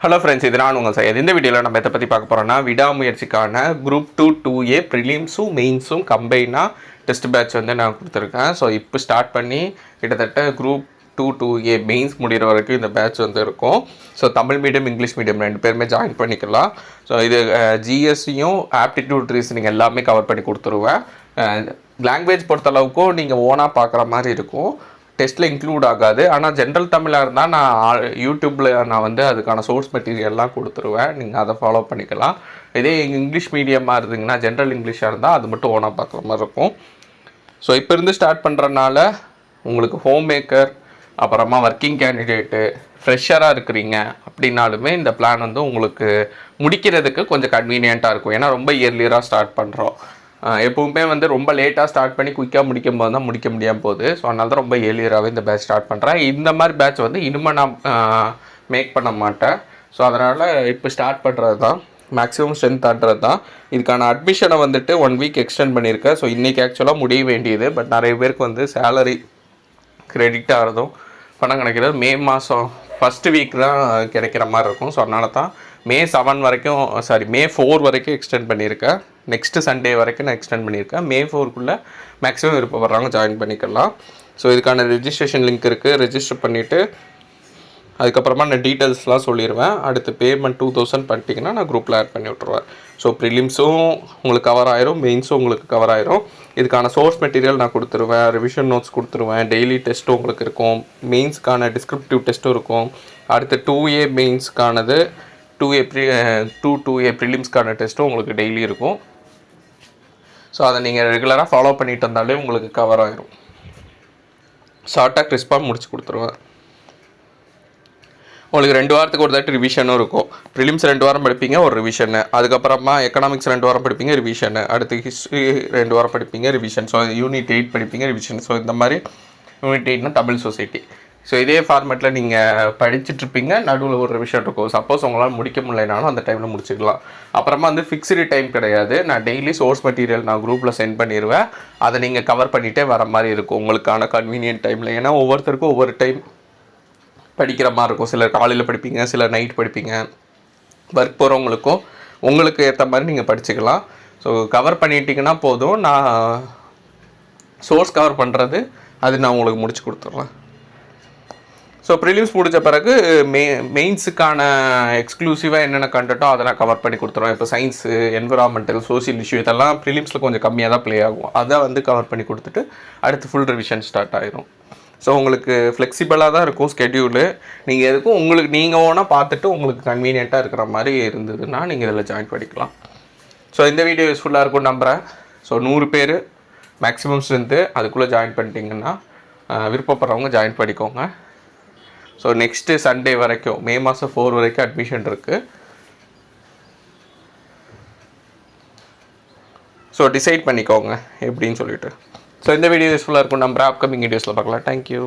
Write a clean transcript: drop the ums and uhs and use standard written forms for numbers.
Hello friends, இது நான் உங்கள் சையத். இந்த வீடியோவில் நம்ம எதை பற்றி பார்க்க போகிறோம்னா, விடாமுயற்சிக்கான குரூப் 2 2A ப்ரிலிம்ஸும் மெயின்ஸும் கம்பைனாக டெஸ்ட் பேட்ச் வந்து நான் கொடுத்துருக்கேன். ஸோ இப்போ ஸ்டார்ட் பண்ணி கிட்டத்தட்ட குரூப் 2 2A மெயின்ஸ் முடிகிற வரைக்கும் இந்த பேட்ச் வந்து இருக்கும். So Tamil medium, English medium ரெண்டு பேருமே ஜாயின் பண்ணிக்கலாம். ஸோ இது ஜிஎஸ்சியும் ஆப்டிடியூட் ரீசனிங் எல்லாமே கவர் பண்ணி கொடுத்துருவேன். லாங்குவேஜ் பொறுத்தளவுக்கும் நீங்கள் ஓனாக பார்க்குற மாதிரி இருக்கும். டெஸ்ட்டில் இன்க்ளூட் ஆகாது. ஆனால் ஜென்ரல் தமிழாக இருந்தால் நான் யூடியூப்பில் நான் வந்து அதுக்கான சோர்ஸ் மெட்டீரியல்லாம் கொடுத்துருவேன். நீங்கள் அதை ஃபாலோ பண்ணிக்கலாம். இதே இங்கிலீஷ் மீடியமாக இருந்தீங்கன்னா, ஜென்ரல் இங்கிலீஷாக இருந்தால் அது மட்டும் ஓனாக பார்க்குற மாதிரி இருக்கும். ஸோ இப்போ இருந்து ஸ்டார்ட் பண்ணுறனால உங்களுக்கு ஹோம் மேக்கர், அப்புறமா ஒர்க்கிங் கேண்டிடேட்டு, ஃப்ரெஷராக இருக்கிறீங்க அப்படின்னாலுமே இந்த பிளான் வந்து உங்களுக்கு முடிக்கிறதுக்கு கொஞ்சம் கன்வீனியண்ட்டாக இருக்கும். ஏன்னா ரொம்ப இயர்லியராக ஸ்டார்ட் பண்ணுறோம். எப்பவுமே வந்து ரொம்ப லேட்டாக ஸ்டார்ட் பண்ணி குயிக்காக முடிக்கும் போது தான் முடிக்க முடியாமல் போகுது. ஸோ அதனால தான் ரொம்ப ஏர்லியராகவே இந்த பேட்ச் ஸ்டார்ட் பண்ணுறேன். இந்த மாதிரி பேட்ச் வந்து இனிமேல் நான் மேக் பண்ண மாட்டேன். ஸோ அதனால் இப்போ ஸ்டார்ட் பண்ணுறது தான் மேக்ஸிமம் ஸ்ட்ரென்த் ஆடுறது தான். இதுக்கான அட்மிஷனை வந்துட்டு 1 வீக் எக்ஸ்டெண்ட் பண்ணியிருக்கேன். ஸோ இன்றைக்கி ஆக்சுவலாக முடிய வேண்டியது. பட் நிறைய பேருக்கு வந்து சேலரி கிரெடிட் ஆகிறதும் பணம் கிடைக்கிறது மே மாதம் ஃபஸ்ட்டு வீக் தான் கிடைக்கிற மாதிரி இருக்கும். ஸோ அதனால தான் மே 7 வரைக்கும் மே 4 வரைக்கும் எக்ஸ்டெண்ட் பண்ணியிருக்கேன். நெக்ஸ்ட்டு சண்டே வரைக்கும் நான் எக்ஸ்டெண்ட் பண்ணியிருக்கேன். மே 4க்குள்ளே மேக்ஸிமம் விருப்பப்படுறவங்க ஜாயின் பண்ணிக்கலாம். ஸோ இதுக்கான ரெஜிஸ்ட்ரேஷன் லிங்க் இருக்குது. ரெஜிஸ்டர் பண்ணிவிட்டு அதுக்கப்புறமா நான் டீட்டெயில்ஸ்லாம் சொல்லிடுவேன். அடுத்து பேமெண்ட் 2000 பண்ணிட்டீங்கன்னா நான் குரூப்பில் ஆட் பண்ணி விட்ருவேன். ஸோ ப்ரிலிம்ஸும் உங்களுக்கு கவர் ஆயிரும், மெயின்ஸும் உங்களுக்கு கவர் ஆயிரும். இதுக்கான சோர்ஸ் மெட்டீரியல் நான் கொடுத்துருவேன், ரிவிஷன் நோட்ஸ் கொடுத்துருவேன், டெய்லி டெஸ்ட்டும் உங்களுக்கு இருக்கும், மெயின்ஸ்க்கான டிஸ்கிரிப்டிவ் டெஸ்ட்டும் இருக்கும். அடுத்து 2A மெயின்ஸ்க்கானது, 2A ப்ரிலிம்ஸ்க்கான டெஸ்ட்டும் உங்களுக்கு டெய்லி இருக்கும். ஸோ அதை நீங்கள் ரெகுலராக ஃபாலோ பண்ணிட்டு வந்தாலே உங்களுக்கு கவர் ஆகிரும். ஷார்ட்டாக கிறிஸ்பாக முடிச்சு கொடுத்துருவேன். உங்களுக்கு 2 வாரத்துக்கு ஒரு தாட்டி ரிவிஷனும் இருக்கும். ப்ரிலிம்ஸ் 2 வாரம் படிப்பீங்க, ஒரு ரிவிஷனு. அதுக்கப்புறமா எக்கனாமிக்ஸ் 2 வாரம் படிப்பீங்க, ரிவிஷனு. அடுத்து ஹிஸ்ட்ரி 2 வாரம் படிப்பீங்க, ரிவிஷன். ஸோ யூனிட் 8 படிப்பீங்க, ரிவிஷன். ஸோ இந்த மாதிரி யூனிட் 8னா தமிழ் சொசைட்டி. ஸோ இதே ஃபார்மேட்டில் நீங்கள் படிச்சுட்ருப்பீங்க, நடுவில் ஒரு ரிவிஷன் இருக்கும். சப்போஸ் உங்களால் முடிக்க முடியலனாலும் அந்த டைமில் முடிச்சுக்கலாம். அப்புறமா வந்து ஃபிக்ஸ்டு டைம் கிடையாது. நான் டெய்லி சோர்ஸ் மெட்டீரியல் நான் குரூப்பில் சென்ட் பண்ணிடுவேன். அதை நீங்கள் கவர் பண்ணிகிட்டே வர மாதிரி இருக்கும் உங்களுக்கான கன்வீனியன்ட் டைமில். ஏன்னா ஒவ்வொருத்தருக்கும் ஒவ்வொரு டைம் படிக்கிற மாதிரி இருக்கும். சிலர் காலையில் படிப்பீங்க, சிலர் நைட் படிப்பீங்க. ஒர்க் போகிறவங்களுக்கும் உங்களுக்கு ஏற்ற மாதிரி நீங்கள் படிச்சுக்கலாம். ஸோ கவர் பண்ணிட்டீங்கன்னா போதும். நான் சோர்ஸ் கவர் பண்ணுறது அது நான் உங்களுக்கு முடிச்சு கொடுத்துட்றேன். ஸோ ப்ரிலிம்ஸ் முடித்த பிறகு மெயின்ஸுக்கான எக்ஸ்க்ளூசிவாக என்னென்ன கண்டென்ட்டோ அதை நான் கவர் பண்ணி கொடுத்துருவேன். இப்போ சயின்ஸு, என்விரான்மெண்டல், சோசியல் இஷ்யூ இதெல்லாம் ப்ரிலிம்ஸில் கொஞ்சம் கம்மியாக தான் ப்ளே ஆகும். அதை வந்து கவர் பண்ணி கொடுத்துட்டு அடுத்து ஃபுல் ரிவிஷன் ஸ்டார்ட் ஆகிரும். ஸோ உங்களுக்கு ஃப்ளெக்சிபிளாக தான் இருக்கும் ஸ்கெட்யூலு. நீங்கள் எதுக்கும் நீங்கள் ஓனாக பார்த்துட்டு உங்களுக்கு கன்வீனியண்ட்டாக இருக்கிற மாதிரி இருந்ததுன்னா நீங்கள் இதில் ஜாயின் பண்ணிக்கலாம். ஸோ இந்த வீடியோ யூஸ்ஃபுல்லாக இருக்கும்னு நம்புகிறேன். ஸோ 100 பேர் மேக்ஸிமம் ஸ்ட்ரென்த்து அதுக்குள்ளே ஜாயின் பண்ணிட்டீங்கன்னா விருப்பப்படுறவங்க ஜாயின் பண்ணிக்கோங்க. ஸோ நெக்ஸ்ட்டு சண்டே வரைக்கும், மே மாதம் 4 வரைக்கும் அட்மிஷன் இருக்குது. ஸோ டிசைட் பண்ணிக்கோங்க எப்படின்னு சொல்லிட்டு. ஸோ இந்த வீடியோ யூஸ்ஃபுல்லாக இருக்கும் நம்புகிறேன். அப்கமிங் வீடியோஸில் பார்க்கலாம். தேங்க்யூ.